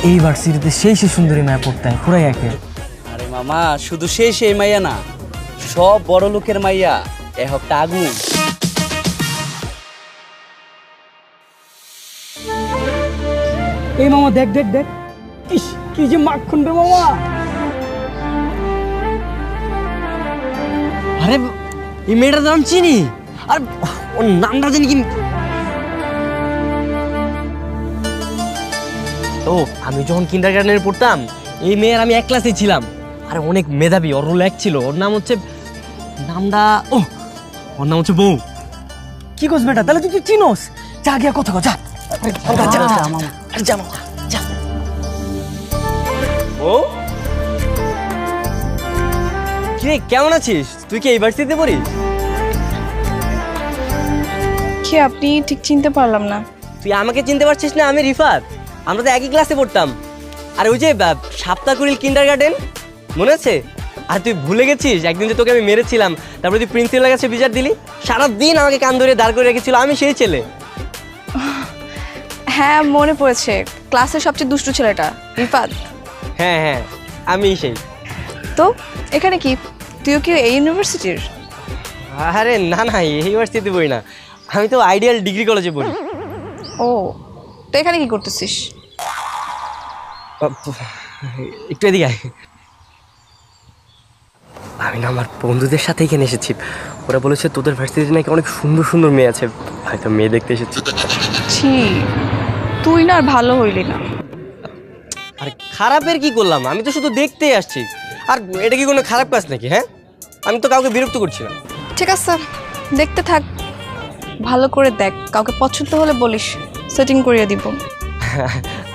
এই ভার্সিটিতে সেই সুন্দরী মায়া পড়তে হয় পুরাই একে। আরে মামা শুধু সেই মাইয়া না, সব বড় লোকের মাইয়া এ হপ্তাহ আগুন। এই মামা দেখ দেখ দেখ, ইস কি যে মাখন রে মামা। আরে এই মেয়েটার নাম চিনি, আর ওর নামটা জানি কি। ও আমি যখন কিন্ডারগার্টেনে পড়তাম এই মেয়ের আমি এক ক্লাসে ছিলাম। আরে অনেক মেধাবী, ওর রোল এক ছিল। ওর নাম হচ্ছে ওর নাম হচ্ছে বউ। কি করছ বেটা, তাহলে তুই চিনোস? যা গিয়া কথা যা। ও কিরে কেমন আছিস? তুই কি এই ভার্সিটিতে পড়িস? কি আপনি ঠিক চিনতে পারলাম না। তুই আমাকে চিনতে পারছিস না? আমি রিফাত, আমরা তো একই ক্লাসে পড়তাম। আর ওই যে সাপ্তাকুড়িল কিন্ডারগার্টেন মনে আছে? আর তুই ভুলে গেছিস একদিন যে তোকে আমি মেরেছিলাম, তারপরে তুই প্রিন্সিপালের কাছে বিচার দিলি? সারাদিন আমাকে কান ধরে দাঁড় করে রেখেছিল, আমি সেই ছেলে। হ্যাঁ মনে পড়েছে, ক্লাসের সবচেয়ে দুষ্টু ছেলেটা রিফাত। হ্যাঁ হ্যাঁ আমি সেই। তো এখানে কি, তুইও কি এই ইউনিভার্সিটির? আরে না না, এই ইউনিভার্সিটিতে পড়ি না, আমি তো আইডিয়াল ডিগ্রি কলেজে পড়ি। ও তো এখানে কি করতেছিস? একটু এদিকে আয়। আমি না আমার বন্ধুদের সাথে এখানে এসেছি। ওরা বলেছে তোদের ভার্সিটিতে নাকি অনেক সুন্দর সুন্দর মেয়ে আছে, হয়তো মেয়ে দেখতে এসেছি। ছি, তুই না আর ভালো হইলি না। আর খারাপের কি করলাম? আমি তো শুধু দেখতেই আসছি। আর এটা কি কোনো খারাপ কাজ নাকি? হ্যাঁ, আমি তো কাউকে বিরক্ত করছি না। ঠিক আছে দেখতে থাক, ভালো করে দেখ, কাউকে পছন্দ হলে বলিস, সেটিং করিয়ে দিব।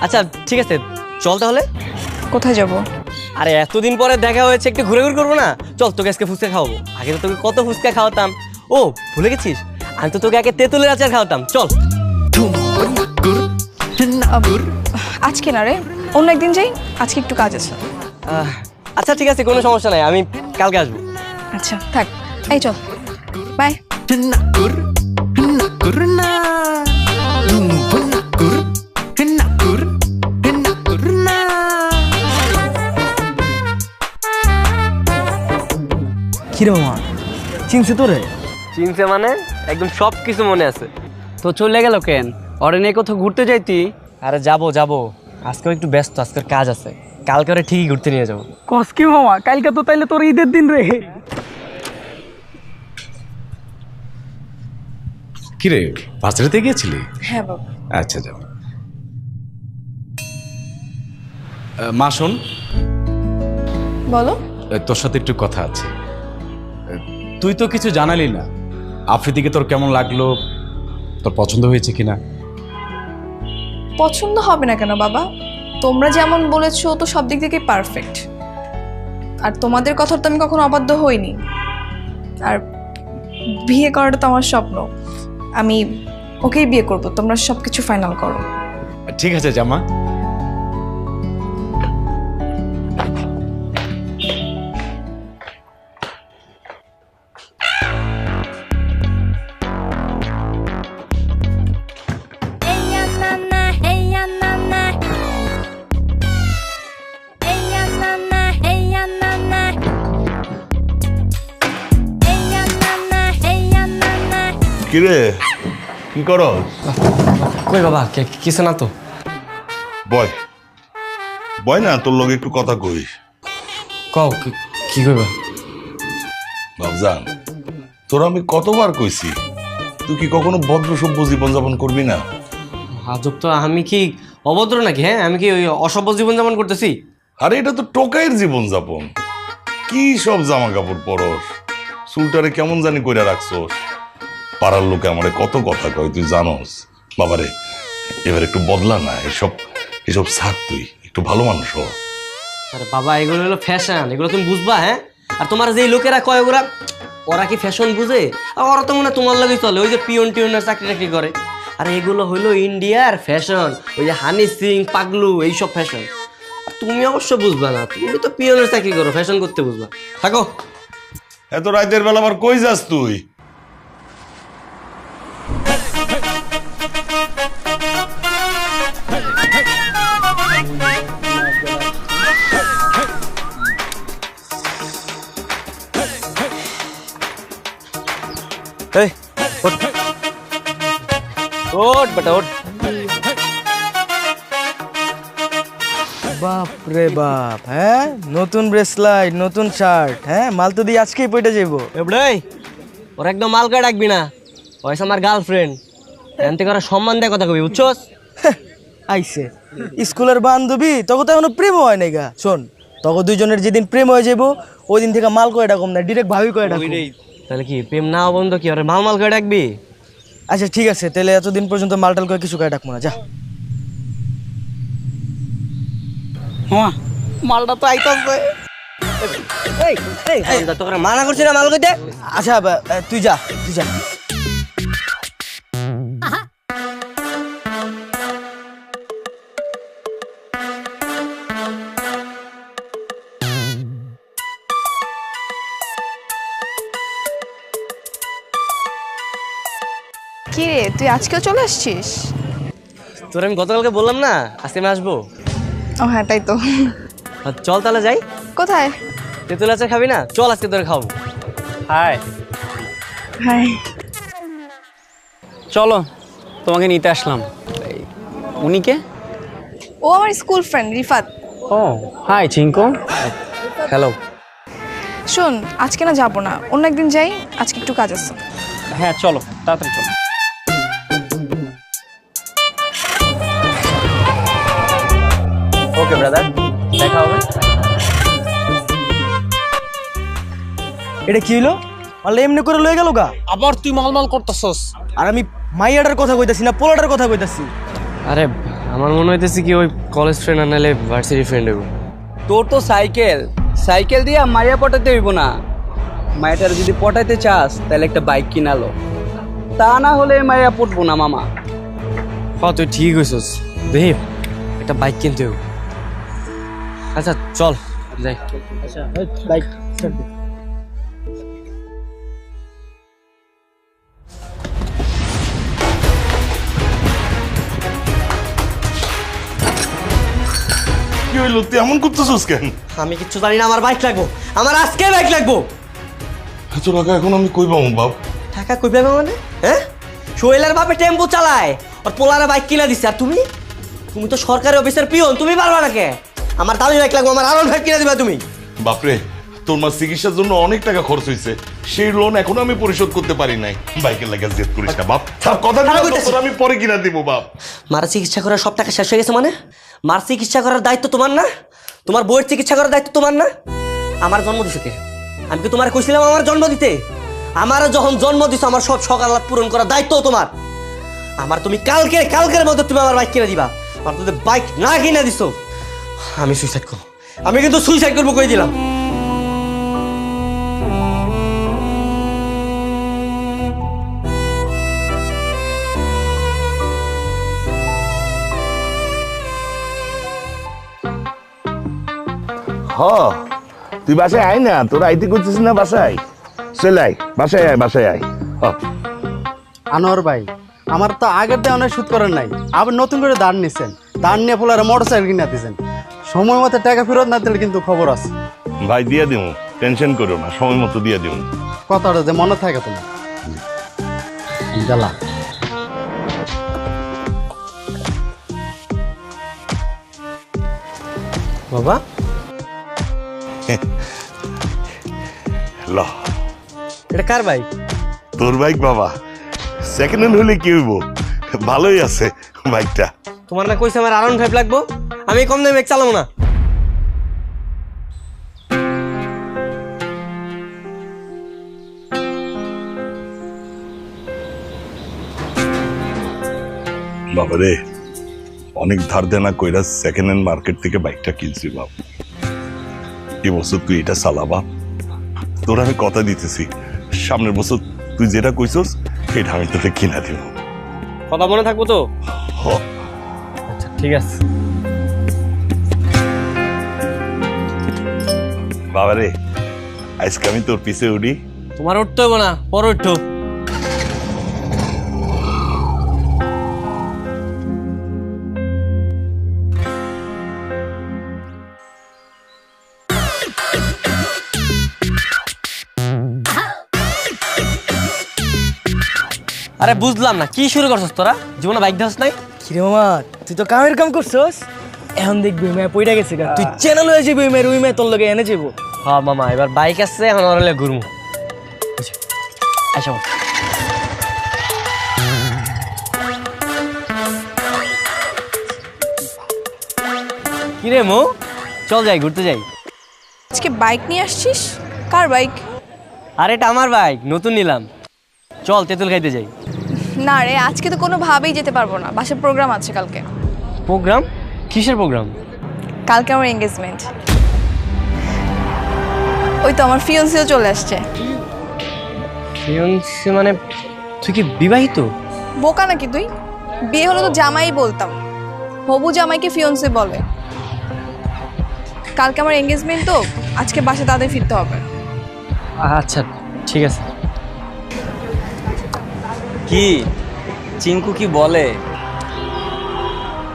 আচ্ছা ঠিক আছে, চল তাহলে। কোথায় যাব? আরে এতদিন পরে দেখা হয়েছে, একটু ঘুরে ঘুরে করবো না? চল তোকে আজকে ফুচকা খাওয়াবো। আগে তো তোকে কত ফুচকা খাওয়াতাম। ও ভুলে গেছিস? আমি তো তোকে আগে তেঁতুলের আচার খাওয়াতাম। চল। আজকে না রে, অন্য একদিন যাই, আজকে একটু কাজ আছে। আচ্ছা ঠিক আছে, কোনো সমস্যা নাই, আমি কালকে আসবো। আচ্ছা থাক, এই চল, বাই। কিরে মামা, চিনছে তোরে? চিনছে মানে? একদম সব কিছু মনে আছে। তো চলে গেল কেন? অরে নিয়ে কোথাও ঘুরতে যাইতি? আরে যাবো, আজকেও একটু ব্যস্ত, আজকের কাজ আছে। কালকে ওরা ঠিকই ঘুরতে নিয়ে যাবো। কস কি মামা, কালকে তো তাইলে তোর ঈদের দিন রে। কিরে বাজারেতে গিয়েছিলি? হ্যাঁ বাবা। আচ্ছা যাও। মা শোন, বলো। তোর সাথে একটু কথা আছে। তুই তো কিছু জানালি না, আফ্রিদিকে তোর কেমন লাগলো, তোর পছন্দ হয়েছে কিনা? পছন্দ হবে না কেন বাবা? তোমরা যেমন বলেছো তো সব দিক থেকে পারফেক্ট, আর তোমাদের কথা তো আমি কখনো অবাধ্য হইনি। আর বিয়ে করাটা তো আমার স্বপ্ন, আমি ওকেই বিয়ে করব। তোমরা সবকিছু ফাইনাল করো। ঠিক আছে জামা। কিরে কি করো? কই বাবা, কিছু না তো। বয় বয় না, তোর লগে একটু কথা কই। কও কি কইবা? বাবজান, তোর আমি কতবার কইছি তুই কি কখনো ভদ্র সভ্য জীবনযাপন করবি না? আজব তো, আমি কি অভদ্র নাকি? হ্যাঁ, আমি কি ওই অসভ্য জীবনযাপন করতেছি? আরে এটা তো টোকাইয়ের জীবনযাপন। কি সব জামা কাপড় পরস, চুলটারে কেমন জানি কইরা রাখছস। পাড়ার লোকে আমারে কত কথা কয় তুই জানোস। বাবারে এবার একটু বদলা না, এসব ছাড়, তুই একটু ভালো মানুষ হ। আরে বাবা, এগুলো হলো ফ্যাশন, এগুলো তুমি বুঝবা? হ্যাঁ, আর তোমার যে লোকেরা কয় ওরা কি ফ্যাশন বুঝে? আর ওরা তো মনে হয় তোমার লাগেই চলে, ওই যে পিয়ন টিয়নের চাকরি টাকরি করে। আর এগুলো হলো ইন্ডিয়ার ফ্যাশন, ওই যে হানি সিং, পাগলু, এইসব ফ্যাশন। আর তুমি অবশ্য বুঝবা না, তুমি তো পিয়নের চাকরি করো, ফ্যাশন করতে বুঝবা। থাকো। এত রাতের বেলা আবার কই যাস তুই? ওঠ বেটা ওঠ। বাপ রে বাপ, হ্যাঁ নতুন ব্রেসলাইট, নতুন শার্ট, হ্যাঁ মাল তো দিয়ে আজকেই পয়টা যাইবো। এবড়ে ওর একদম মালকা ডাকবি না, ওইসব আমার গার্লফ্রেন্ড। এখান থেকে ওরা সম্মান দেয় কথা কবি, বুঝছস? আইছে স্কুলের বান্ধবী, তখন তো এখনো প্রেম হয় নাই গা। শোন, তখন দুইজনের যেদিন প্রেম হয়ে যাবো ওই দিন থেকে মাল কয়টা কম না, ডিরেক্ট ভাবি কয়টা কম। তাহলে কি প্রেম না বন্ধ কি ওরে মাল মাল করে ডাকবি? আচ্ছা ঠিক আছে, তাহলে এতদিন পর্যন্ত মালটাল করে কিছু কয়ে ডাকবো না, যা। হ্যাঁ মালটা তো আইতাছে। তোকে মানা করছি না মাল কইতে। আচ্ছা তুই যা, তুই যা। কি রে, তুই আজকেও চলে আসছিস? তোর আমি গতকালকে বললাম না আজকে আমি আসবো। ও হ্যাঁ, তাই তো। চল তাহলে যাই। কোথায়? তেঁতুল আচার খাবি না? চল আজকে তোরে খাবো। Hi, hi. চলো তোমাকে নিতে আসলাম। উনি কে? ও আমার স্কুল ফ্রেন্ড রিফাত। ও হাই চিঙ্কু। হ্যালো। শোন, আজকে না যাবো না, অন্য একদিন যাই, আজকে একটু কাজ আছে। হ্যাঁ চলো, তাড়াতাড়ি চলো। ওকে ব্রাদার, দেখা হবে। এটা কি হইলো? মালটা এমনি করে লয়ে গেল গা। আবার তুই মালমাল করতেছস। আর আমি মাইয়াটার কথা কইতাছি না, পোলাটার কথা কইতাছি। আরে আমার মনে হইতেছে কি ওই কলেজ ফ্রেন্ড আর নাহলে ভার্সিটি ফ্রেন্ড হইব। তোর তো সাইকেল, সাইকেল দিয়ে মাইয়া পটাতে হইব না। মায়াটার যদি পটাইতে চাস তাহলে একটা বাইক কিনালো, তা না হলে মাইয়া পটবো না মামা। হ্যাঁ তুই ঠিক হইছস, দেব একটা বাইক কিনতে হইব। আচ্ছা চল যাই। আচ্ছা বাইক ছেড়ে দে। কি হইলো, তুই এমন করতেছিস কেন? আমি কিচ্ছু জানি না, আমার বাইক লাগবো, আমার আজকে বাইক লাগবো। এত টাকা এখন আমি কই পাবো বাপ? টাকা কই পাবে মানে? হ্যাঁ, সোহেলের বাপে টেম্পো চালায় আর পোলারে বাইক কিনা দিচ্ছে, আর তুমি তুমি তো সরকারি অফিসের পিয়ন, তুমি পারবা না কে? আমার দামি বাইক লাগবো, আমার আরো বাইক কিনা দিবা তুমি। বাপরে, তোর মা চিকিৎসার জন্য অনেক টাকা খরচ হয়েছে, সেই লোন এখনো আমি পরিশোধ করতে পারি নাই। বাইকের লাগে জেদ করিস না বাপ, সব কথা ভালো কইতাছিস। আমি পরে কিনা দিব বাপ। মার চিকিৎসা করার সব টাকা শেষ হয়ে গেছে মানে? মার চিকিৎসা করার দায়িত্ব তোমার না? তোমার বউয়ের চিকিৎসা করার দায়িত্ব তোমার না? আমার জন্ম দিছে কে? আমি কি তোমার কইছিলাম আমার জন্ম দিতে? আমার যখন জন্ম দিছো আমার সব সকালাত পূরণ করার দায়িত্ব তোমার। আমার তুমি কালকের মধ্যে তুমি আমার বাইক কিনে দিবা। আর তুমি বাইক না কিনে দিছো আমি সুইসাইড করবো, আমি কিন্তু সুইসাইড করবো কই দিলাম। হ, তুই বাসায় আয় না, তোর আইতে করছিস না বাসায়? চলে আয়, বাসায় আয়, বাসায় আয়। আনোয়ার ভাই, আমার তো আগের দিয়ে অনেক সুদ করেন নাই, আবার নতুন করে দাঁড় নিছেন, দাঁড় নিয়ে ফেলার মোটর সাইকেল কিনে দিয়েছেন। সময় মতো টাকা ফেরত না দিলে কিন্তু খবর আছে। ভাই দিয়ে দিব, টেনশন করো না, সময় মতো দিয়ে দিব। কথাটা যে মনে থাকে তোমার। জ্বালা বাবা ল, এটা কার বাইক? তোর বাইক বাবা। সেকেন্ড হ্যান্ড হলে কি হইব, ভালোই আছে বাইকটা। তোমার না কইছে আমার আরন 5 লাগবো, আমি কম দামে বাইক চালাবো না। বাবারে, অনেক ধার দেনা কইরা সেকেন্ড হ্যান্ড মার্কেট থেকে বাইকটা কিনছি বাপ। এবছর তুই এটা চালাবা, তোর আমি কথা দিতেছি, সামনের বছর তুই যেটা কইছস সেটা আমি তোকে কিনা দিব। কথা মনে থাকবো তো? হ। আচ্ছা ঠিক আছে। বাবারে, আজকে আমি তোর পিছে উঠি। তোমার উঠতে হবে না, পরে উঠো। আরে বুঝলাম না কি শুরু করছস তোরা, জীবনে বাইক ধাস নাই? কিরে মামা তুই তো কামের কাম করছস, এখন দেখবি মেয়ে পইরা গেছে গা, তুই চ্যানেল হয়ে যাবি মেয়ের, ওই মেয়ে তোর লগে এনে যাবো। হ্যাঁ মামা, এবার বাইক আসছে, এখন ওরলে ঘুরমু। আচ্ছা কিরে মো, চল যাই ঘুরতে যাই। আজকে বাইক নিয়ে আসছিস? কার বাইক? আরে এটা আমার বাইক, নতুন নিলাম। চল তেঁতুল খাইতে যাই। না রে, আজকে তো কোনোভাবেই যেতে পারবো না, বাসায় প্রোগ্রাম আছে কালকে। প্রোগ্রাম? কিসের প্রোগ্রাম? কালকে আমার এঙ্গেজমেন্ট। ওই তো আমার ফিয়ন্সিও চলে আসছে। ফিয়ন্সে মানে তুই কি বিবাহিত? বোকা নাকি তুই? বিয়ে হলো তো জামাই বলতাম, হবু জামাইকে ফিয়ন্সে বলে। কালকে আমার এঙ্গেজমেন্ট, তো আজকে বাসায় তাদের ফিরতে হবে। আচ্ছা ঠিক আছে। কি চিঙ্কু কি বলে?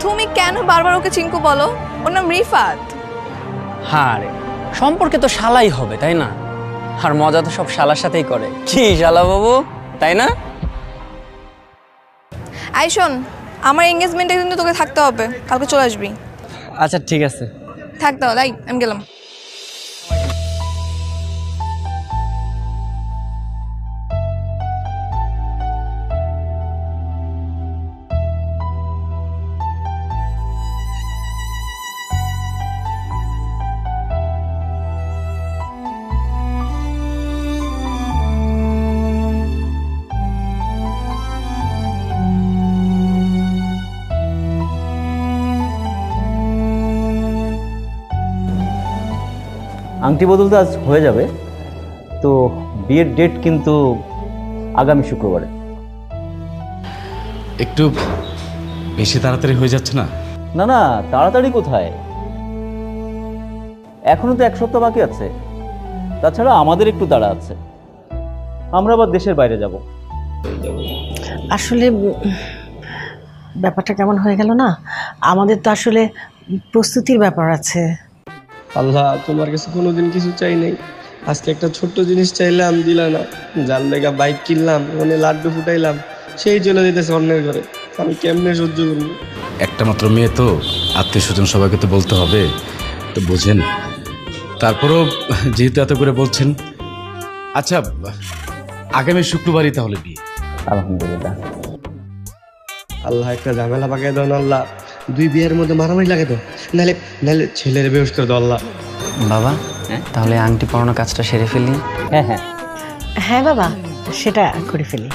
তুমি কেন বারবার ওকে চিঙ্কু বলো? ওর নাম রিফাত। হ্যাঁ রে, সম্পর্কে তো শালাই হবে তাই না? আর মজা তো সব শালার সাথেই করে, কি শালা বাবু, তাই না? আই শোন, আমার এঙ্গেজমেন্টে কিন্তু তোকে থাকতে হবে, কালকে চলে আসবি। আচ্ছা ঠিক আছে। থাকতে হবে, আমি গেলাম। আংটি বদল তো আজ হয়ে যাবে, তো বিয়ের ডেট কিন্তু আগামী শুক্রবারে। একটু বেশি তাড়াতাড়ি হয়ে যাচ্ছে না? না না, তাড়াতাড়ি কোথায়, এখনো তো 1 সপ্তাহ বাকি আছে। তাছাড়া আমাদের একটু তাড়া আছে, আমরা আবার দেশের বাইরে যাব। আসলে ব্যাপারটা কেমন হয়ে গেল না, আমাদের তো আসলে প্রস্তুতির ব্যাপার আছে। আল্লাহ, তোমার কাছে কোনোদিন কিছু চাই নাই, আজকে একটা ছোট্ট জিনিস চাইলাম দিলা না। যার লেগা বাইক কিনলাম, ওখানে লাড্ডু ফুটাইলাম, সেই চলে যেতেছে অন্যের ঘরে। আমি কেমনে সহ্য করবো? একটা মাত্র মেয়ে তো, আত্মীয় স্বজন সবাইকে তো বলতে হবে, তো বোঝেন। তারপরও যেহেতু এত করে বলছেন, আচ্ছা আগামী শুক্রবারই তাহলে বিয়ে। আলহামদুলিল্লাহ। আল্লাহ একটা ঝামেলা পাকাই দাও না আল্লাহ, 2 বিয়ের মধ্যে মারামারি লাগে তো, নাহলে নাহলে ছেলের বেহুশ করে দাও আল্লাহ। বাবা, তাহলে আংটি পরানো কাজটা সেরে ফেলি। হ্যাঁ হ্যাঁ হ্যাঁ বাবা, সেটা করে ফেলি।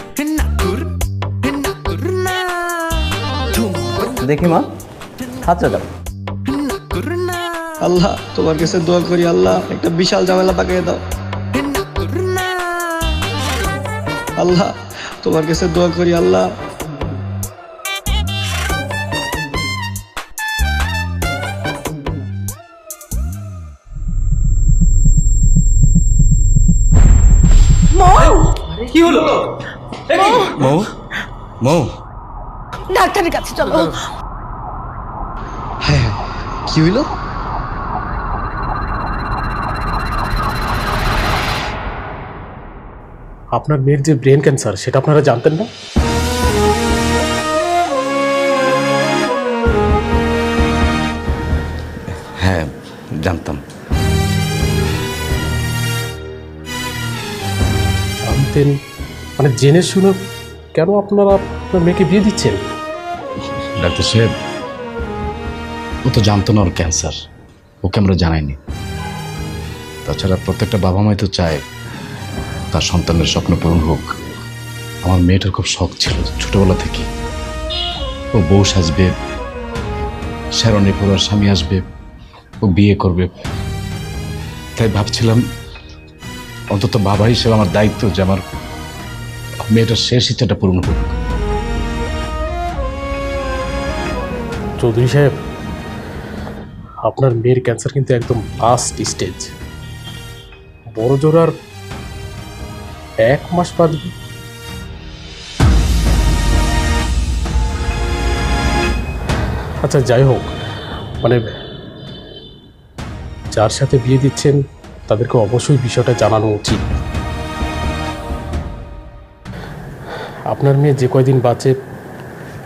দেখি মা, হাতটা দাও। আল্লাহ তোমার কাছে দোয়া করি, আল্লাহ একটা বিশাল ঝামেলা পাকাই দাও। আল্লাহ তোমার কাছে দোয়া করি, আল্লাহ। কি হলো? মৌ, মৌ, ডাক্তারের কাছে চলো। হ্যাঁ হ্যাঁ, কি হইলো? আপনার মেয়ের যে ব্রেন ক্যান্সার, সেটা আপনারা জানতেন না? হ্যাঁ জানতাম। জানতেন মানে জেনে শুনে কেন আপনারা আপনার মেয়েকে বিয়ে দিচ্ছেন? ডাক্তার সাহেব, ও তো জানতো না ওর ক্যান্সার, ওকে আমরা জানাইনি। তাছাড়া প্রত্যেকটা বাবা মাই তো চায় তার সন্তানের স্বপ্ন পূরণ হোক। আমার মেয়েটার খুব শখ ছিল ছোটবেলা থেকে, ও বউ সাজবে, শেরণী পড়ার স্বামী আসবে, ও বিয়ে করবে। তাই ভাবছিলাম অন্তত বাবা হিসেবে আমার দায়িত্ব যে আমার মেয়েটার শেষ ইচ্ছাটা পূরণ হোক। চৌধুরী সাহেব, আপনার মেয়ের ক্যান্সার কিন্তু একদম লাস্ট স্টেজ, বড় জোর আর 1 মাস বাঁচবে। আচ্ছা যাই হোক, মানে যার সাথে বিয়ে দিচ্ছেন তাদেরকে অবশ্যই বিষয়টা জানানো উচিত। আপনার মেয়ে যে কয়দিন বাঁচে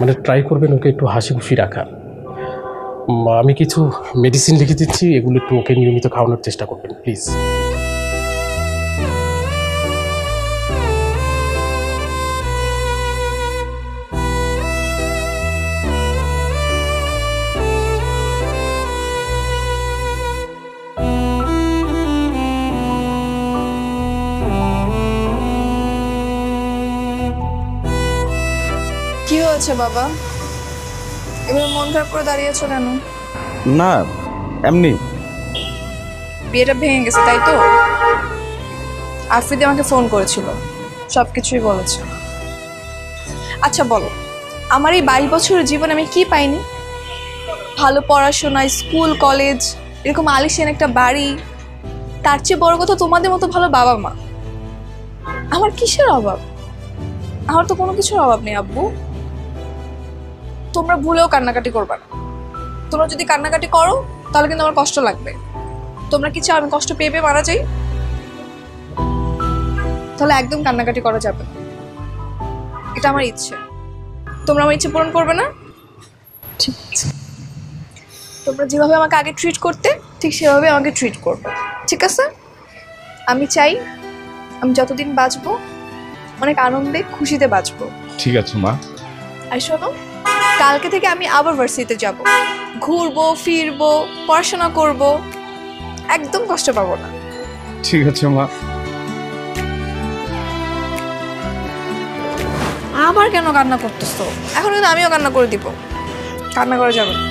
মানে ট্রাই করবেন ওকে একটু হাসি খুশি রাখার। আমি কিছু মেডিসিন লিখে দিচ্ছি, এগুলো একটু ওকে নিয়মিত খাওয়ানোর চেষ্টা করবেন প্লিজ। কি হয়েছে বাবা, এবার মন খারাপ করে দাঁড়িয়েছো কেন? না এমনি। বিয়েটা ভেঙে গেছে তাই তো? আফ্রিদি আমাকে ফোন করেছিল, সব কিছুই বলেছে। আচ্ছা বলো, আমার এই 22 বছরের জীবনে আমি কি পাইনি? ভালো পড়াশোনা, স্কুল কলেজ, এরকম আলিশান একটা বাড়ি, তার চেয়ে বড় কথা তোমাদের মতো ভালো বাবা মা। আমার কিসের অভাব? আমার তো কোনো কিছুর অভাব নেই আব্বু। তোমরা ভুলেও কান্নাকাটি করবে না। তোমরা যদি কান্নাকাটি করো তাহলে কিন্তু আমার কষ্ট লাগবে। তোমরা কি চাও আমি কষ্ট পেয়ে পেয়ে মারা যাই? তাহলে একদম কান্নাকাটি করা যাবে না। এটা আমার ইচ্ছে। তোমরা আমার ইচ্ছে পূরণ করবে না? ঠিক আছে, তোমরা যেভাবে আমাকে আগে ট্রিট করতে ঠিক সেভাবে আমাকে ট্রিট করবে, ঠিক আছে? আমি চাই আমি যতদিন বাঁচবো অনেক আনন্দে খুশিতে বাঁচবো। ঠিক আছে মা। আর শোনো, কালকে থেকে আমি আবার ভার্সিটিতে যাব, ঘুরবো ফিরবো পড়াশোনা করব, একদম কষ্ট পাবো না। ঠিক আছে মা। আবার কেন কান্না করতেছো? এখন কিন্তু আমিও কান্না করে দিব। কান্না করে যাবে না।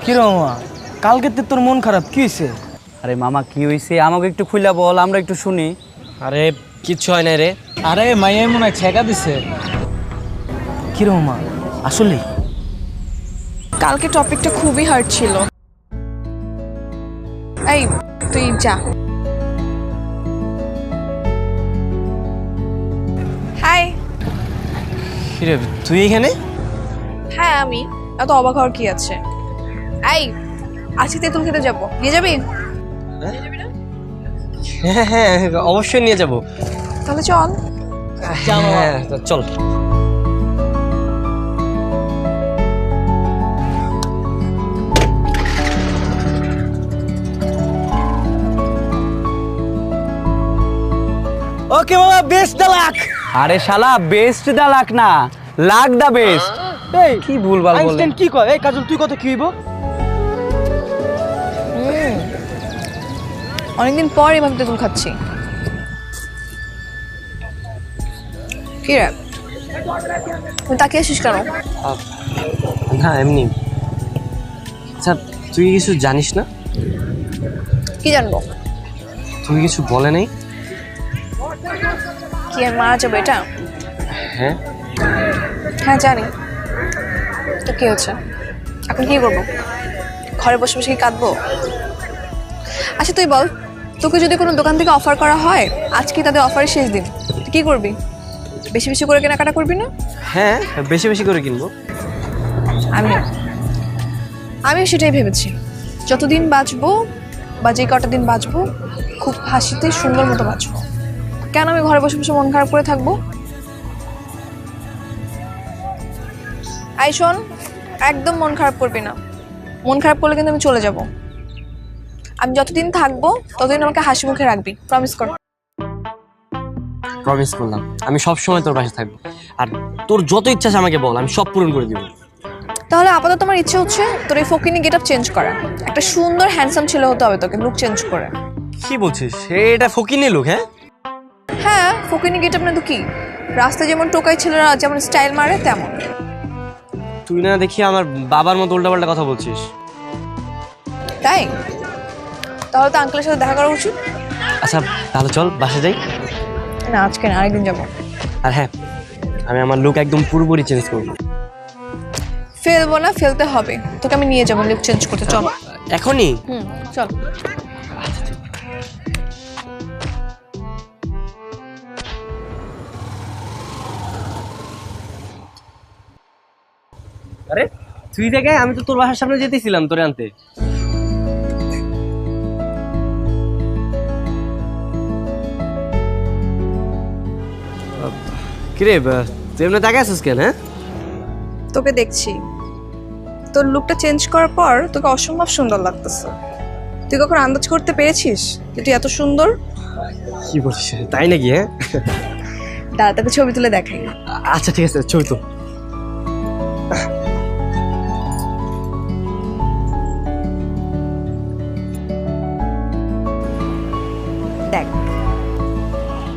কি রে মামা, কালকে তোর মন খারাপ কি হয়েছে? আরে মামা কি হয়েছে আমাকে একটু খুইলা বল, আমরা একটু শুনি। আরে কিচ্ছু হয় না রে। আরে মাইয়া মনে হয় ছেঁকা দিছে। কি রে মামা, আসলে কালকে টপিকটা খুবই হার্ড ছিল। এই তুই যা। হাই। কিরে তুই এখানে? হ্যাঁ আমি, এত অবাক হওয়ার কি আছে? এই আজকে তেঁতুল খেতে যাবো, নিয়ে যাবি? হ্যাঁ হ্যাঁ অবশ্যই নিয়ে যাব। তাহলে চল। হ্যাঁ চল। ওকে মামা, বেস্ট দা লাক। আরে শালা বেস্ট দা লাক না, লাক দা বেস্ট। এই কি ভুলভাল বলে। আইনস্টাইন কি কয়? এই কাজল তুই কত কি হইব? অনেকদিন পর এভাবে তেঁতুল খাচ্ছি। কি রে তুই তাকিয়ে আসিস কেন? না এমনি। আচ্ছা তুই কিছু জানিস না? কি জানবো? তুই কিছু বলে নাই? কি আমি মারা যাবো এটা? হ্যাঁ হ্যাঁ জানি। তো কি হচ্ছে, এখন কি করবো? ঘরে বসে বসে কি কাঁদবো? আচ্ছা তুই বল, তোকে যদি কোনো দোকান থেকে অফার করা হয় আজকে তাদের অফারের শেষ দিন, তুই কি করবি? বেশি বেশি করে কেনাকাটা করবি না? হ্যাঁ বেশি বেশি করে কিনবো। আমিও সেটাই ভেবেছি। যতদিন বাঁচবো বা যে কটা দিন বাঁচবো খুব হাসিতে সুন্দর মতো বাঁচবো। কেন আমি ঘরে বসে বসে মন খারাপ করে থাকবো? আই শোন, একদম মন খারাপ করবি না। মন খারাপ করলে কিন্তু আমি চলে যাব। আমি যতদিন থাকবো ততদিন আমাকে হাসি মুখে রাখবি, প্রমিস কর। প্রমিস করলাম, আমি সব সময় তোর পাশে থাকবো। আর তোর যত ইচ্ছা আছে আমাকে বল, আমি সব পূরণ করে দিব। তাহলে আপাতত আমার ইচ্ছে হচ্ছে তোর এই ফকিনি গেট আপ চেঞ্জ করা। একটা সুন্দর হ্যান্ডসাম ছেলে হতে হবে তোকে, লুক চেঞ্জ করে। কি বলছিস? এটা ফকিনি লোক? হ্যাঁ হ্যাঁ ফকিনি গেট আপ না তো কি? রাস্তায় যেমন টোকাই ছেলেরা যেমন স্টাইল মারে তেমন। তুই না দেখি আমার বাবার মতো উল্টাপাল্টা কথা বলছিস। তাই? তাহলে তো আঙ্কেলের সাথে দেখা করা উচিত। আচ্ছা তাহলে চল বাসে যাই। না আজকে না, আরেকদিন যাবো। আর হ্যাঁ, আমি আমার লুক একদম পুরোপুরি চেঞ্জ করবো। ফেলবো না, ফেলতে হবে। তোকে আমি নিয়ে যাবো লুক চেঞ্জ করতে, চল এখনই? চল। আরে তুই দেখে, আমি তো তোর বাসার সামনে যেতেছিলাম তোরে আনতে। কিরে তুই এমনি তাকে আসিস কেন? হ্যাঁ, তোকে দেখছি, তোর লুকটা চেঞ্জ করার পর তোকে অসম্ভব সুন্দর লাগতেছে। তুই কখন আন্দাজ করতে পেরেছিস যে তুই এত সুন্দর? কি বলছিস, তাই নাকি? হ্যাঁ, দাঁড়া তোকে ছবি তুলে দেখাই। আচ্ছা ঠিক আছে, ছবি তো। দেখ,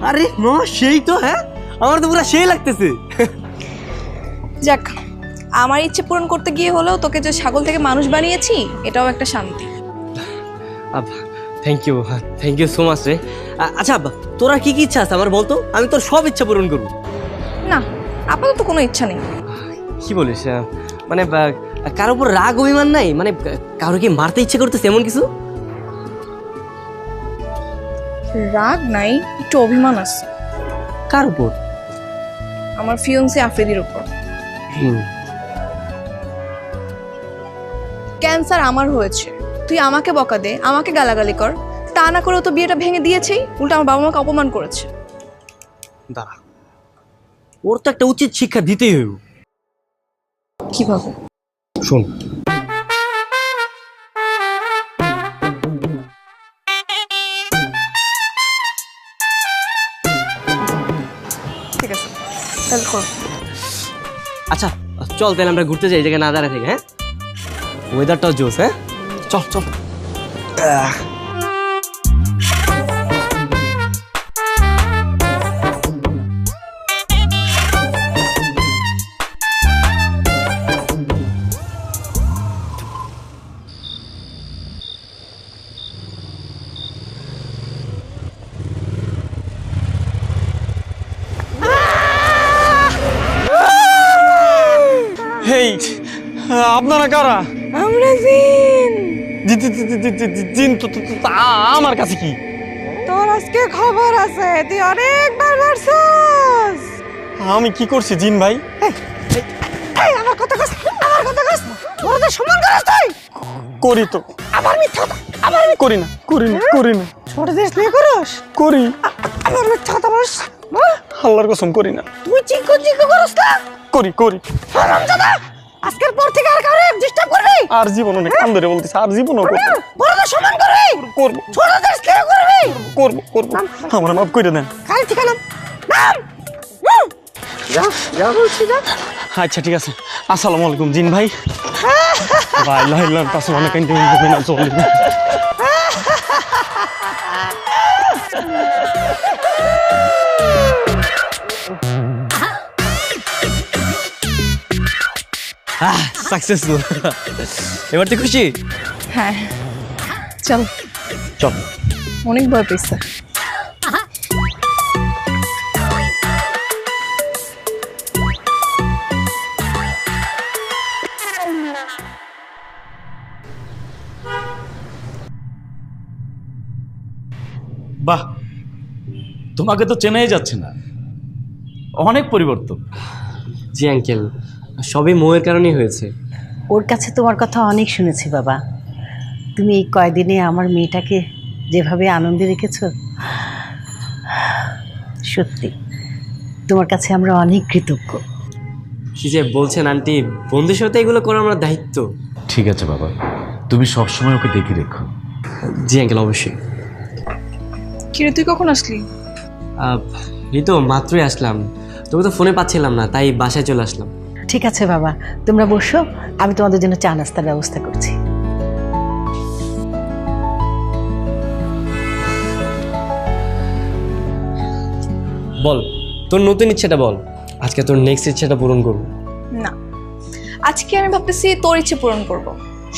আরে মামা সেই তো, হ্যাঁ আমার তো পুরো সেই লাগতেছে। যাক, আমার ইচ্ছে পূরণ করতে গিয়ে হলেও তোকে যে ছাগল থেকে মানুষ বানিয়েছি এটাও একটা শান্তি। থ্যাংক ইউ সো মাচ রে। আচ্ছা আব্বা, তোরা কি কি ইচ্ছা আছে আমার বলতো, আমি তোর সব ইচ্ছা পূরণ করবো। না, আপাতত কোনো ইচ্ছা নেই। কি বলিস, মানে কারোর উপর রাগ অভিমান নাই, মানে কারো কি মারতে ইচ্ছে করতেছে এমন কিছু? রাগ নাই, একটু অভিমান আছে। কার উপর? আমার ফিয়ন্সি আফ্রিদির উপর। ক্যান্সার আমার হয়েছে, তুই আমাকে বকা দে, আমাকে গালাগালি কর, তা না করেও তো বিয়েটা ভেঙে দিয়েছেই, উল্টা আমার বাবা মাকে অপমান করেছে। দাঁড়া, ওর তো একটা উচিত শিক্ষা দিতেই হইব। কিভাবে? শোন, ঠিক আছে, তাহলে কর। আচ্ছা চল তাহলে আমরা ঘুরতে যাই, এই জায়গায় না দাঁড়ায় থেকে। হ্যাঁ, ওয়েদারটাও জোস। হ্যাঁ চল চল। হেই, আপনারা কারা? আমরা জিন। জিন তো আমার কাছে কি? তোর আজকে খবর আছে, তুই অনেকবার মারছস। আমি কি করছি জিন ভাই? এই আমার কথা কস, আমার কথা কস, বড়দের সম্মান করস তুই? করি তো। আমার মিথ্যা কথা, আমার করি না করি না করি না ছোটদের স্নেহ করস? করি। আমার মিথ্যা কথা বলস? আল্লাহর কসম করি না। তুই চিকু চিকু করস না? করি করি। হারামজাদা, আজকের পর থেকে আর কাউকে ডিস্টার্ব করবি? আর জীবনও নেই, কান ধরে বলতেছি, আর জীবনও করবো। বড়দের সম্মান করবি? করবো ছোটদের স্নেহ করবি? করবো করবো। আমার মাফ করে দেন। খালি ঠিকানা নাম। যা যা বলছি যা। আচ্ছা ঠিক আছে, আসসালামু আলাইকুম জিন ভাই। ভাই লাইলাম পাশে অনেক হবে না, চলি না। সাকসেসফুল। এবার তুই খুশি? হ্যাঁ চল চল। অনেক ভয় পেয়েছে। বাহ, তোমাকে তো চেনাই যাচ্ছে না, অনেক পরিবর্তন। জি আঙ্কেল, সবই মোয়ের কারণেই হয়েছে। ওর কাছে তোমার কথা অনেক শুনেছি বাবা। তুমি এই কয়দিনে আমার মেয়েটাকে যেভাবে আনন্দে রেখেছো, সত্যি তোমার কাছে আমরা অনেক কৃতজ্ঞ। কি যে বলছেন আন্টি, বন্ধুর সাথে এগুলো করা আমার দায়িত্ব। ঠিক আছে বাবা, তুমি সবসময় ওকে দেখে রেখো। জি আঙ্কেল, অবশ্যই। কিরে তুই কখন আসলি? এই তো মাত্রই আসলাম, তবে তো ফোনে পাচ্ছিলাম না, তাই বাসায় চলে আসলাম। ঠিক আছে বাবা, তোমরা বসো, আমি তোমাদের জন্য চা নাস্তার ব্যবস্থা করছি। বল, তোর নতুন ইচ্ছেটা বল, আজকে তোর নেক্সট ইচ্ছেটা পূরণ করবো। না, আজকে আমি ভাবতেছি তোর ইচ্ছে পূরণ করব।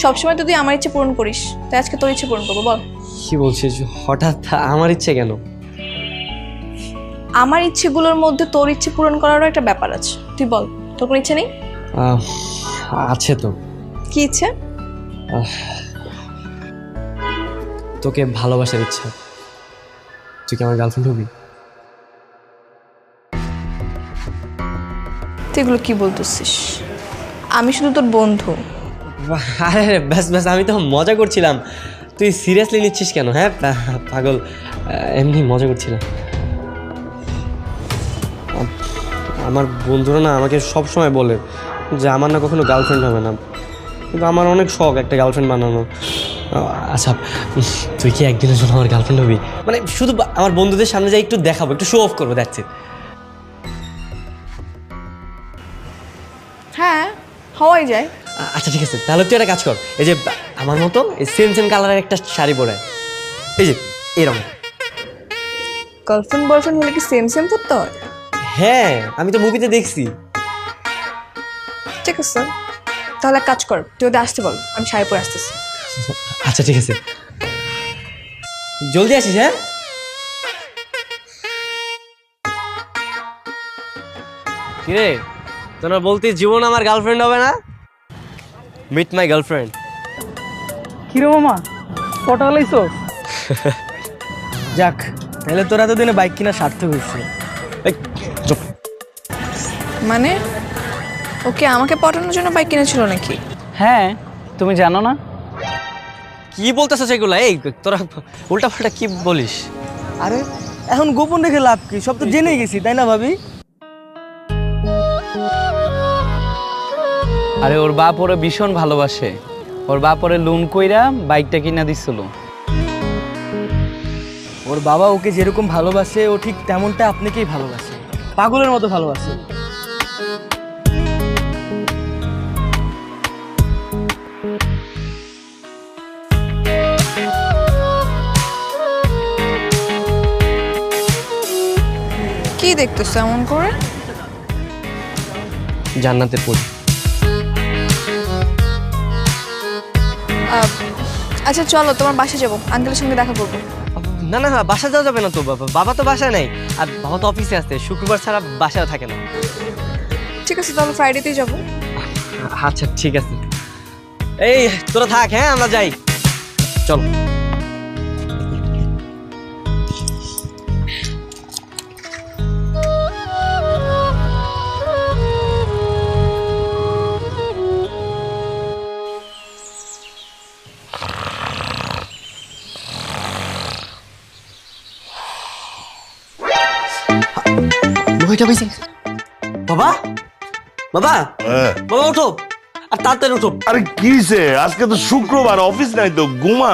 সবসময় তো তুই আমার ইচ্ছে পূরণ করিস, তাই আজকে তোর ইচ্ছে পূরণ করবো। বল কি বলছিস, হঠাৎ আমার ইচ্ছে কেন? আমার ইচ্ছেগুলোর মধ্যে তোর ইচ্ছে পূরণ করারও একটা ব্যাপার আছে। তুই বল, তোর কোনো ইচ্ছে নেই? আছে তো। কি ইচ্ছে? তোকে ভালোবাসার ইচ্ছা। তুই কি আমার গার্লফ্রেন্ড হবি? তুই এগুলো কি বলতেছিস? আমি শুধু তোর বন্ধু। আরে ব্যাস ব্যাস, আমি তো মজা করছিলাম, তুই সিরিয়াসলি নিচ্ছিস কেন? হ্যাঁ পাগল, এমনি মজা করছিলাম। আমার বন্ধুরা না আমাকে সব সময় বলে যে আমার না কখনো গার্লফ্রেন্ড হবে না, কিন্তু আমার অনেক শখ একটা গার্লফ্রেন্ড বানানো। আচ্ছা তুই কি একদিনের জন্য আমার গার্লফ্রেন্ড হবি? মানে শুধু আমার বন্ধুদের সামনে যাই একটু দেখাবো, একটু শো অফ করবো, দ্যাটস ইট। হ্যাঁ, হওয়াই যায়। আচ্ছা ঠিক আছে, তাহলে তুই একটা কাজ কর, এই যে আমার মতো এই সেম সেম কালারের একটা শাড়ি পরে, এই যে এরকম। গার্লফ্রেন্ড বয়ফ্রেন্ড হলে কি সেম সেম পড়তে হয়? হ্যাঁ, আমি তো মুভিতে দেখছি। ঠিক আছে, তাহলে এক কাজ কর, তুই ওদের আসতে বল, আমি শাড়ি পরে আসতেছি। আচ্ছা ঠিক আছে, জলদি আসিস। হ্যাঁ কিরে, তোরা বলতে জীবন আমার গার্লফ্রেন্ড হবে না? Meet my girlfriend. কিরে মামা, কটা লাইছো? যাক, তাহলে তোরা এতদিনে বাইক কিনা সার্থক হয়েছে। মানে ওকে আমাকে পটানোর জন্য বাইক কিনেছিল নাকি? হ্যাঁ, তুমি জানো না? কি বলতেছ সেগুলো? এই তোরা উল্টা পাল্টা কি বলিস? আরে এখন গোপন রেখে লাভ কি, সব তো জেনে গেছি তাই না ভাবি? আরে ওর বাপ ওরে ভীষণ ভালোবাসে, ওর বাপ ওরে লোন কইরা বাইকটা কিনা দিছিল। ওর বাবা ওকে যেরকম ভালোবাসে ও ঠিক তেমনটা আপনাকেই ভালোবাসে, পাগলের মতো ভালোবাসে। কি দেখতেছ এমন করে? জান্নাতের পরি। আচ্ছা চলো, তোমার বাসায় যাবো, আঙ্কেলের সঙ্গে দেখা করবো। না না, বাসা যাওয়া যাবে না তো, বাবা তো বাসায় নেই, আর বাবা তো অফিসে আসতে, শুক্রবার ছাড়া বাসায় থাকে না। ঠিক আছে, তাহলে ফ্রাইডেতেই যাবো। আচ্ছা ঠিক আছে, এই তোরা থাক, হ্যাঁ আমরা যাই, চল। বাবা বাবা বাবা ওঠো, আর তাড়াতাড়ি ওঠো। আরে কি হইছে? আজকে তো শুক্রবার, অফিস নাই তো, ঘুমা।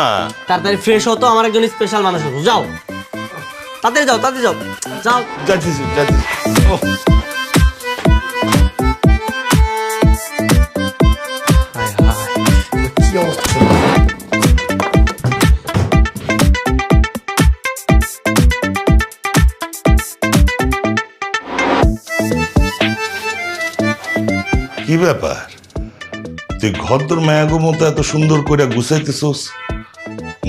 তাড়াতাড়ি ফ্রেশ হতো, আমার একজন স্পেশাল মানুষ হতো। যাও তাড়াতাড়ি যাও, তাড়াতাড়ি যাও, যাও। যাচ্ছিস যাচ্ছিস। কি অবস্থা! কি ব্যাপার, তুই ঘরদোর মায়াগো মতো এত সুন্দর করে গুছাইতেছস,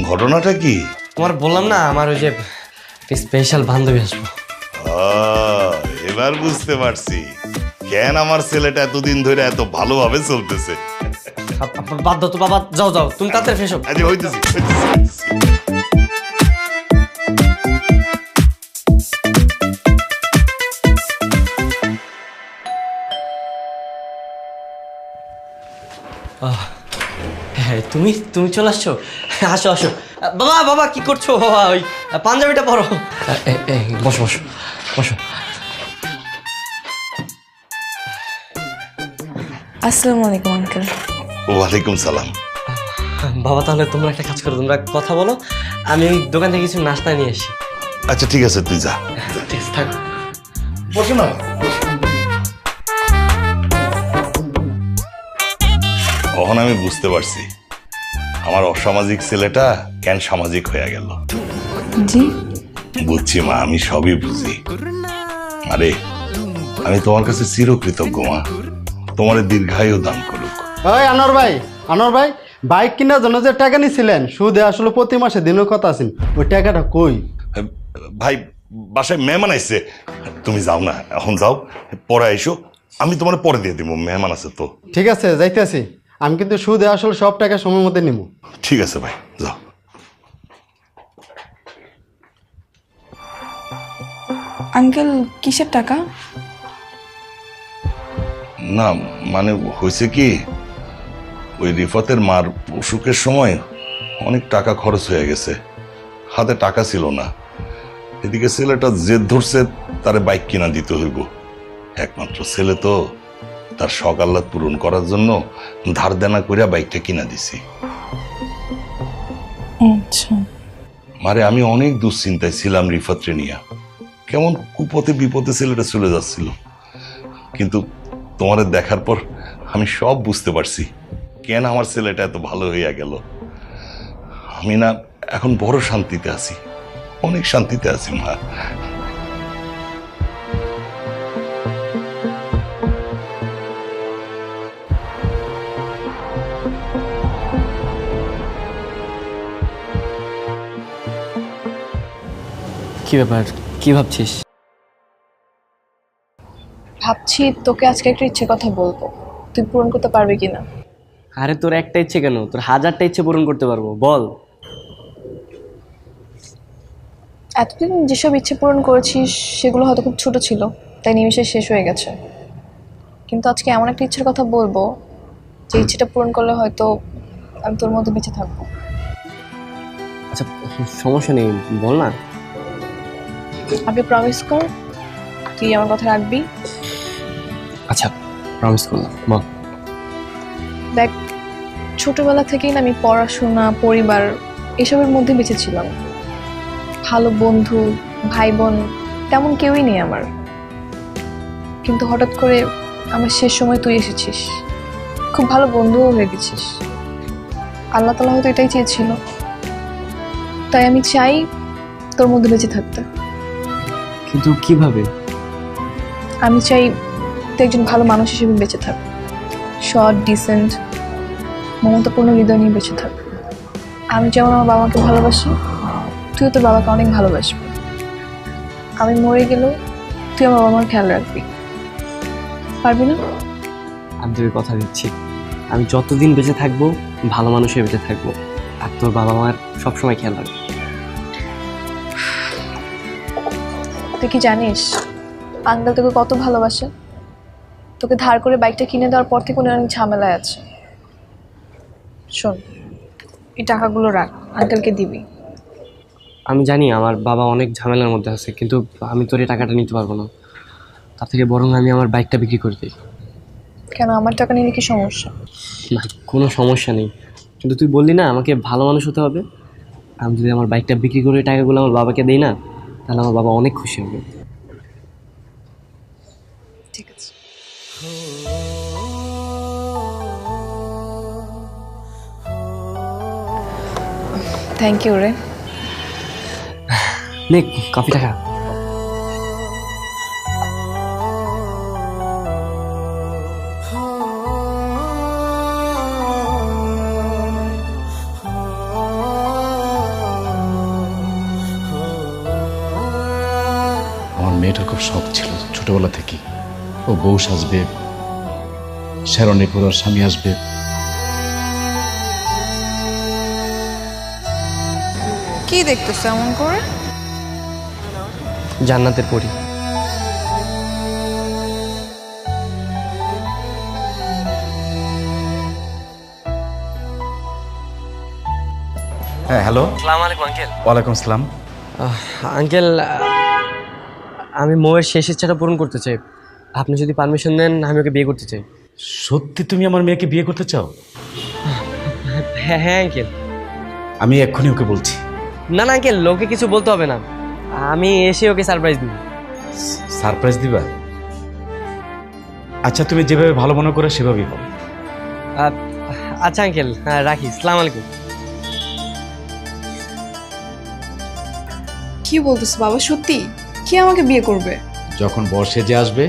ঘটনাটা কি? তোমার বললাম না, আমার ওই যে স্পেশাল বান্ধবী আসবো। এবার বুঝতে পারছি কেন আমার ছেলেটা এতদিন ধরে এত ভালোভাবে চলতেছে। বাদ দাও তো বাবা, যাও যাও, তুমি তাড়াতাড়ি ফ্রেশ হও। আরে হইতেছি। হ্যাঁ তুমি তুমি চলে আসছো, আসো আসো। বাবা বাবা কি করছো বাবা? ওই পাঞ্জাবিটা পরো। বসো বসো বসো। আসসালামু আলাইকুম আঙ্কেল। ওয়ালাইকুম সালাম। বাবা তাহলে তোমরা একটা কাজ করো, তোমরা কথা বলো, আমি ওই দোকান থেকে কিছু নাস্তা নিয়ে আসি। আচ্ছা ঠিক আছে, তুই যা। ঠিক আছে, থাক। বসো না। তখন আমি বুঝতে পারছি আমার অসামাজিক ছেলেটা কেন সামাজিক হয়ে গেল। জি বুঝছি মা, আমি সবই বুঝি। আরে আমি তোমার কাছে চিরকৃতজ্ঞ মা, তোমার দীর্ঘায়ু দান করুক। ওই আনোয়ার ভাই, আনোয়ার ভাই, বাইক কেনার জন্য যে টাকা নিছিলেন সুদে আসলে প্রতি মাসে দিনের কথা আছেন, ওই টাকাটা কই? ভাই বাসায় মেহমান আইছে, তুমি যাও না, এখন যাও, পরে আইসো, আমি তোমার পরে দিয়ে দিব, মেহমান আছে তো। ঠিক আছে, যাইতেছি। আমি কিন্তু সুদে আসলে সব টাকা সময় মতো নিব। ঠিক আছে ভাই, যাও। আঙ্কেল কিসের টাকা? না মানে হয়েছে কি, ওই রিফাতের মার অসুখের সময় অনেক টাকা খরচ হয়ে গেছে, হাতে টাকা ছিল না। এদিকে ছেলেটা জেদ ধরছে তারে বাইক কিনা দিতে হইব, একমাত্র ছেলে তো, তার শখ আহ্লাদ পূরণ করার জন্য ধার দেনা কইরা বাইকটা কিনা দিছি। আচ্ছা। মারে আমি অনেক দুশ্চিন্তায় ছিলাম রিফাতরে নিয়া, কেমন কুপথে বিপদে ছেলেটা চলে যাচ্ছিল, কিন্তু তোমাদের দেখার পর আমি সব বুঝতে পারছি কেন আমার ছেলেটা এত ভালো হইয়া গেল। আমি না এখন বড় শান্তিতে আছি, অনেক শান্তিতে আছি মা। কি ব্যাপার, কি ভাবছিস? ভাবছি তোকে আজকে একটা ইচ্ছে কথা বলবো, তুই পূরণ করতে পারবি কিনা। আরে তোর একটা ইচ্ছে কেন, তোর 1000টা ইচ্ছে পূরণ করতে পারবো, বল। এতদিন যেসব ইচ্ছে পূরণ করেছিস সেগুলো হয়তো খুব ছোট ছিল, তাই নিমিষে শেষ হয়ে গেছে। কিন্তু আজকে এমন একটা ইচ্ছের কথা বলবো যে ইচ্ছেটা পূরণ করলে হয়তো আমি তোর মধ্যে বেঁচে থাকবো। আচ্ছা সমস্যা নেই, বল না। আগে প্রমিস কর তুই আমার কথা রাখবি। আচ্ছা প্রমিস করলাম, বল। দেখ, ছোটবেলা থেকেই না আমি পড়াশোনা, পরিবার এসবের মধ্যে বেঁচে ছিলাম। ভালো বন্ধু, ভাই বোন তেমন কেউই নেই আমার। কিন্তু হঠাৎ করে আমার শেষ সময় তুই এসেছিস, খুব ভালো বন্ধুও হয়ে গেছিস। আল্লাহ তাআলা হয়তো এটাই চেয়েছিল, তাই আমি চাই তোর মধ্যে বেঁচে থাকতে। কিন্তু কিভাবে? আমি চাই তুই একজন ভালো মানুষ হিসেবে বেঁচে থাক, সৎ, ডিসেন্ট, মমতাপূর্ণ হৃদয় নিয়ে বেঁচে থাক। আমি যেমন আমার বাবাকে ভালোবাসি, তুইও তোর বাবাকে অনেক ভালোবাসবি। আমি মরে গেলেও তুই আমার বাবা মার খেয়াল রাখবি, পারবি না? আমি তোকে কথা দিচ্ছি, আমি যতদিন বেঁচে থাকবো ভালো মানুষে বেঁচে থাকবো, আর তোর বাবা মার সবসময় খেয়াল রাখবো। তুই কি জানিস আঙ্কেল তোকে কত ভালোবাসে? তোকে ধার করে বাইকটা কিনে দেওয়ার পর থেকে উনি অনেক ঝামেলায় আছে। শোন, এই টাকাগুলো রাখ, আঙ্কেলকে দিবি। আমি জানি আমার বাবা অনেক ঝামেলার মধ্যে আছে, কিন্তু আমি তোর এই টাকাটা নিতে পারবো না। তার থেকে বরং আমি আমার বাইকটা বিক্রি করে দিই। কেন, আমার টাকা নিলে কি সমস্যা? না, কোনো সমস্যা নেই, কিন্তু তুই বললি না আমাকে ভালো মানুষ হতে হবে। আমি যদি আমার বাইকটা বিক্রি করে টাকাগুলো আমার বাবাকে দিই না, তাহলে আমার বাবা অনেক খুশি হবে। ঠিক আছে। থ্যাংক ইউ রে। নে কফি টাকা। আমার মেয়েটার খুব শখ ছিল ছোটবেলা থেকে, ও বউ সাজবে, শেরনে পরে ওর স্বামী আসবে। কি দেখতেছ এমন করে? জান্নাতের পরি। হ্যাঁ হ্যালো। আসসালামু আলাইকুম আঙ্কেল। ওয়ালাইকুম আসসালাম। আঙ্কেল, আমি মৌয়ের শেষ ইচ্ছাটা পূরণ করতে চাই। আপনি যদি পারমিশন দেন আমি ওকে বিয়ে করতে চাই। সত্যি তুমি আমার মেয়েকে বিয়ে করতে চাও? হ্যাঁ হ্যাঁ আঙ্কেল। আমি এক্ষুনি ওকে বলছি। না না আঙ্কেল, লোকে কিছু বলতে হবে না, আমি এসে ওকে সারপ্রাইজ দিব। সারপ্রাইজ দিবা? আচ্ছা তুমি যেভাবে ভালো মনে করো সেভাবেই করো। আচ্ছা আঙ্কেল, হ্যাঁ রাখি। আসসালামু আলাইকুম। কি বলতেছ বাবা, সত্যি কি আমাকে বিয়ে করবে? যখন বর সেজে আসবে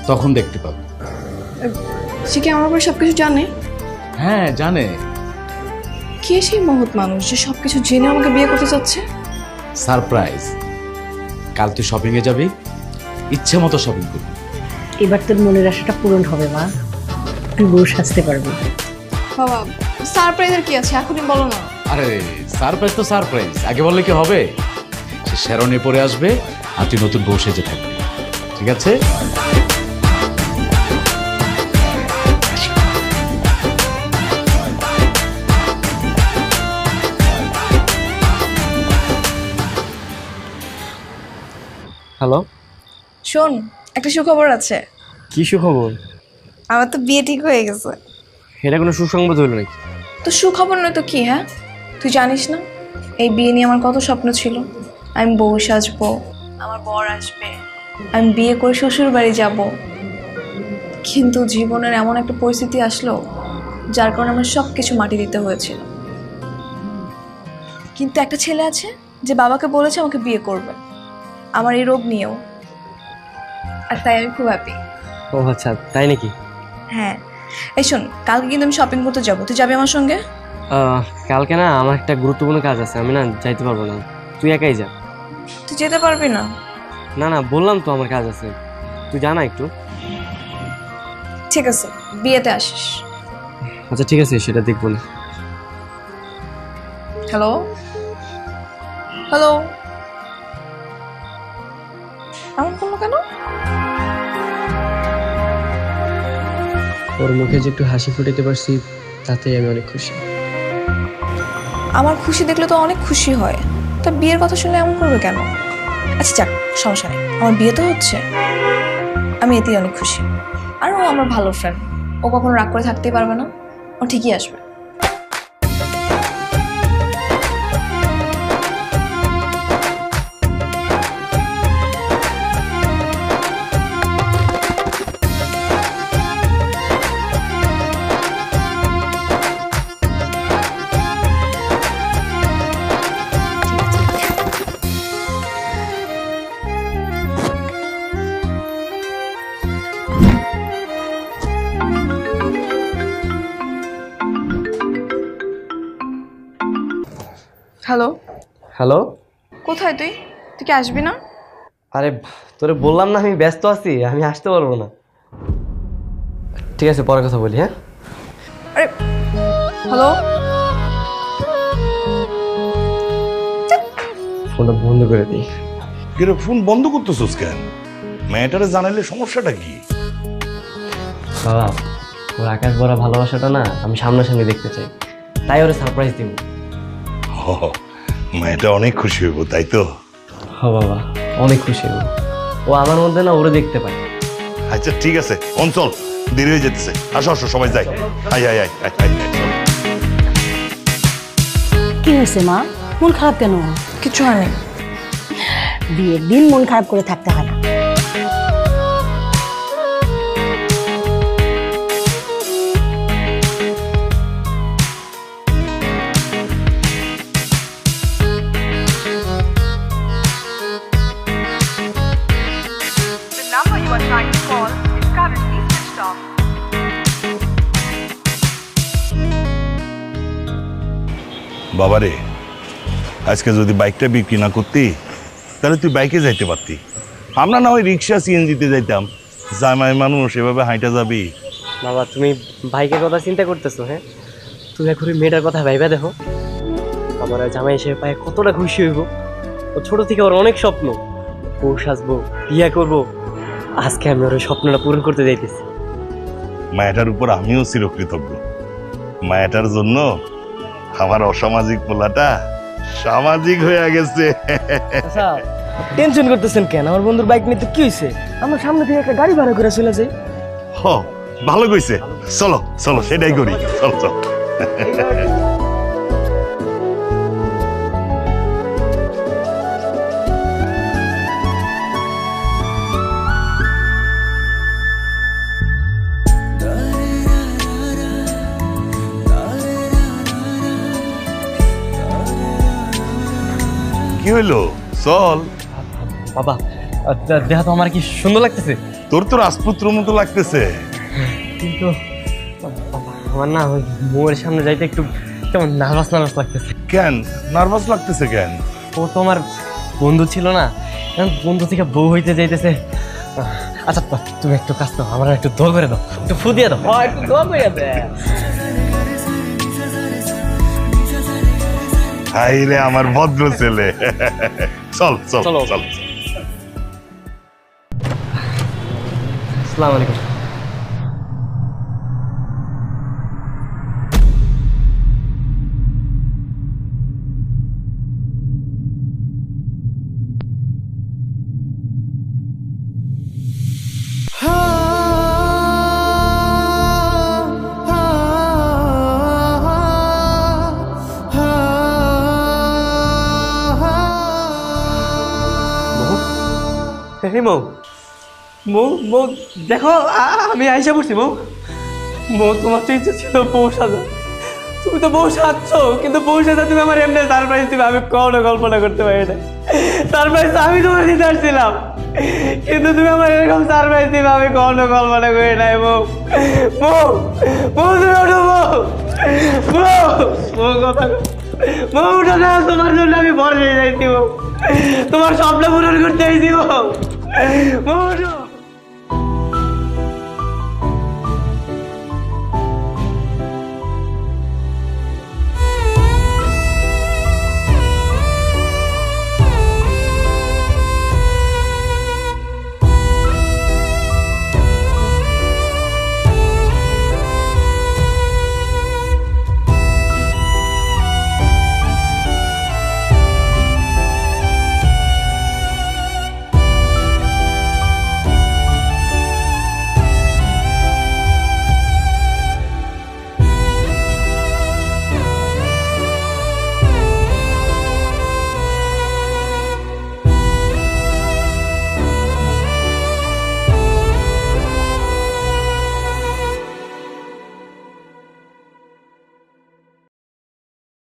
তখন দেখতে পাবে। সে কি আমার উপরে সবকিছু জানে? হ্যাঁ জানে। কে সেই মহৎ মানুষ যে সবকিছু জেনে আমাকে বিয়ে করতে চাচ্ছে? সারপ্রাইজ। কাল তুই শপিং এ যাবি, ইচ্ছে মতো শপিং করবি। এবার তোর মনের আশাটা পূরণ হবে মা, তুই বউ সাজতে পারবি। বাবা সারপ্রাইজের কি আছে, এখনই বলো না। আরে সারপ্রাইজ তো সারপ্রাইজ, আগে বললে কি হবে? সে শেরনে পরে আসবে আর তুই নতুন বউ সেজে থাকবি, ঠিক আছে? হ্যালো। শোন, একটা সুখবর আছে। কি সুখবর? আমার তো বিয়ে ঠিক হয়ে গেছে। এটা কোনো সুসংবাদ হলো নাকি? তো সুখবর নয় তো কি? হ্যাঁ, তুই জানিস না এই বিয়ে নিয়ে আমার কত স্বপ্ন ছিল। আমি বউ সাজবো, আমার বর আসবে, আমি বিয়ে করে শ্বশুর বাড়ি যাব। কিন্তু জীবনের এমন একটা পরিস্থিতি আসলো যার কারণে আমার সব কিছু মাটি দিতে হয়েছিল। কিন্তু একটা ছেলে আছে যে বাবাকে বলেছে আমাকে বিয়ে করবে, আমার এই রোগ নিয়েও। আর তাই আমি খুব হ্যাপি। ও আচ্ছা, তাই নাকি? হ্যাঁ, এই শোন, কালকে কিন্তু আমি শপিং করতে যাবো, তুই যাবি আমার সঙ্গে? কালকে না আমার একটা গুরুত্বপূর্ণ কাজ আছে, আমি না যাইতে পারবো না। তুই একাই যা। তুই যেতে পারবি না? না না, বললাম তো আমার কাজ আছে, তুই জানা একটু। ঠিক আছে, বিয়েতে আসিস। আচ্ছা ঠিক আছে, সেটা দেখবো না। হ্যালো হ্যালো, এমন করলো কেন? ওর মুখে যে একটু হাসি ফুটাতে পারছি তাতেই আমি অনেক খুশি। আমার খুশি দেখলে তো অনেক খুশি হয়, তা বিয়ের কথা শুনলে এমন করবে কেন? আচ্ছা যাক, সমস্যা নেই, আমার বিয়ে তো হচ্ছে, আমি এতেই অনেক খুশি। আর ও আমার ভালো ফ্রেন্ড, ও কখনো রাগ করে থাকতেই পারবে না, ও ঠিকই আসবে। হ্যালো হ্যালো, কোথায় তুই? তুই কি আসবি না? আরে তোরে বললাম না আমি ব্যস্ত আছি, আমি আসতে পারবো না। ঠিক আছে, পরে কথা বলি। হ্যাঁ, আরে হ্যালো, ফোনটা বন্ধ করে দিই। কিরে ফোন বন্ধ করতেছিস কেন? মেয়েটারে জানাইলে সমস্যাটা কি? বাবা, ওর আকাশ ভরা ভালোবাসাটা না আমি সামনাসামনি দেখতে চাই, তাই ওরা সারপ্রাইজ দিব। মেয়েটা অনেক খুশি হইব, তাই তো? হ্যাঁ বাবা, অনেক খুশি হব। ও আমার মধ্যে না ওরে দেখতে পায়। আচ্ছা ঠিক আছে, অঞ্চল দেরি হয়ে যেতেছে, আসো আসো সবাই যাই। আয় আয় আয় আয় আয়, আয়, চল। কি হয়েছে মা, মন খারাপ কেন? কিছু হয়নি। বিয়ের দিন মন খারাপ করে থাকতে হয় না। বাবারে, আজকে যদি বাইকটা বিক্রি না করতি তাহলে তুই বাইকে যাইতে পারতি। আমরা না ওই রিক্সা সিএনজিতে যাইতাম। জামাই মানুষ, এভাবে হাঁটা যাবি? বাবা, তুমি বাইকের কথা চিন্তা করতেছো? হ্যাঁ, তুমি এখন মেয়েটার কথা ভাইবা দেখো, আমার জামাই হিসেবে পায়ে কতটা খুশি হইব। ও ছোট থেকে ওর অনেক স্বপ্ন, বউ সাজবো, বিয়ে করবো। আজকে আমি ওর স্বপ্নটা পূরণ করতে যাইতেছি। মায়াটার উপর আমিও চিরকৃতজ্ঞ। মায়াটার জন্য আমার অসামাজিক পোলাটা সামাজিক হয়ে গেছে। আচ্ছা, টেনশন করতেছেন কেন? আমার বন্ধুর বাইক নিয়ে তো কি হয়েছে, আমরা সামনে থেকে একটা গাড়ি ভাড়া করে চলে যাই। হ, ভালো কইছে, চলো চলো সেটাই করি, চলো চলো। কি হইলো? চল। বাবা, দেহ তো আমার কি সুন্দর লাগতেছে। তোর তো রাজপুত্র মতো লাগতেছে। কিন্তু আমার না ওই বউয়ের সামনে যাইতে একটু কেমন নার্ভাস নার্ভাস লাগতেছে। কেন নার্ভাস লাগতেছে কেন? ও তো আমার বন্ধু ছিল না, এখন বন্ধু থেকে বউ হইতে যাইতেছে। আচ্ছা তুমি একটু কাজ দাও, আমার একটু দোয়া করে দাও, একটু ফু দিয়ে দাও। একটু দোয়া করে দে। হাই রে আমার ভদ্র ছেলে। চল চল চলো। চল। আসসালামু আলাইকুম। এই মৌ মৌ মৌ দেখো আমি আইসা পড়ছি মৌ মৌ তোমার তো ইচ্ছা ছিল বউ সাজা, তুমি তো বউ সাজছ, কিন্তু বউ সাজা তুমি আমার এমনি সারপ্রাইজ দিবে আমি কখনো কল্পনা করতে পারি না। সারপ্রাইজ আমি তোমার দিতে আসছিলাম, কিন্তু তুমি আমার এরকম সারপ্রাইজ দিবে আমি কখনো কল্পনা করি নাই। মৌ মৌ মৌ তুমি ওঠো মৌ মৌ মৌ কথা মৌ উঠো না, তোমার জন্য আমি ভর হয়ে যাইছি মৌ, তোমার স্বপ্ন পূরণ করতে আইছি মৌ মৌ উঠো।